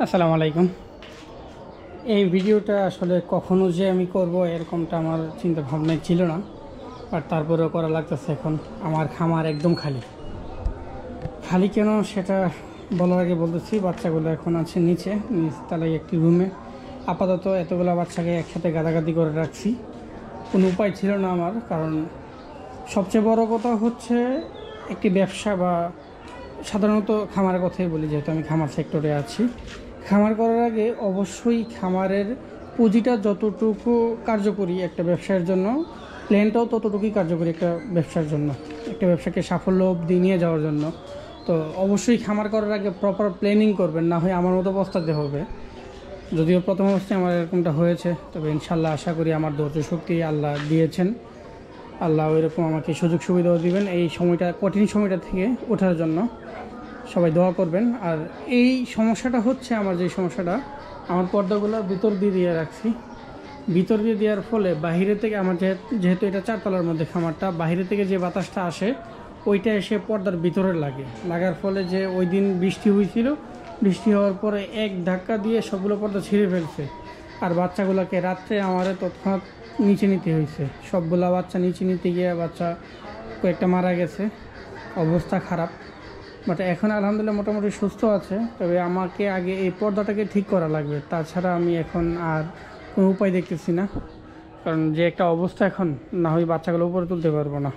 আসসালামু আলাইকুম। এই ভিডিওটা আসলে কখনো যে আমি করব এরকমটা আমার চিন্তা ভাবনায় ছিল না, বাট তারপরেও করা লাগতেছে। এখন আমার খামার একদম খালি খালি কেন সেটা বলার আগে বলতেছি, বাচ্চাগুলো এখন আছে নিচতলায় একটি রুমে। আপাতত এতগুলো বাচ্চাকে একসাথে গাদাগাদি করে রাখছি, কোনো উপায় ছিল না আমার। কারণ সবচেয়ে বড় কথা হচ্ছে একটি ব্যবসা বা সাধারণত খামারের কথাই বলি, যেহেতু আমি খামার সেক্টরে আছি। খামার করার আগে অবশ্যই খামারের পুঁজিটা যতটুকু কার্যকরী একটা ব্যবসার জন্য, প্ল্যানটাও ততটুকুই কার্যকরী একটা ব্যবসার জন্য, একটা ব্যবসাকে সাফল্য অবধি নিয়ে যাওয়ার জন্য। তো অবশ্যই খামার করার আগে প্রপার প্ল্যানিং করবেন, না হয় আমার মতো পস্তাতে হবে। যদিও প্রথম অবস্থায় আমার এরকমটা হয়েছে, তবে ইনশাল্লাহ আশা করি আমার ধৈর্য শক্তি আল্লাহ দিয়েছেন। আল্লাহ ওইরকম আমাকে সুযোগ সুবিধাও দিবেন এই সময়টা, কঠিন সময়টা থেকে ওঠার জন্য। সবাই দোয়া করবেন। আর এই সমস্যাটা হচ্ছে, আমার যে সমস্যাটা, আমার পর্দাগুলো ভিতর দিয়ে রাখছি। ভিতর দিয়ে দেওয়ার ফলে বাহিরে থেকে আমার যেহেতু এটা চারতলার মধ্যে খামারটা, বাহিরে থেকে যে বাতাসটা আসে ওইটা এসে পর্দার ভিতরে লাগার ফলে যে ওই দিন বৃষ্টি হয়েছিল, বৃষ্টি হওয়ার পরে এক ধাক্কা দিয়ে সবগুলো পর্দা ছিঁড়ে ফেলছে। আর বাচ্চাগুলোকে রাত্রে আমারে তৎক্ষণাৎ নিচে নিতে হয়েছে। সবগুলা বাচ্চা নিচে নিতে গিয়ে বাচ্চা কয়েকটা মারা গেছে, অবস্থা খারাপ। বাট এখন আলহামদুলিল্লাহ মোটামুটি সুস্থ আছে। তবে আমাকে আগে এই পর্দাটাকে ঠিক করা লাগবে, তাছাড়া আমি এখন আর কোনো উপায় দেখতেছি না। কারণ যে একটা অবস্থা এখন, না হয় বাচ্চাগুলো উপরে তুলতে পারবো না।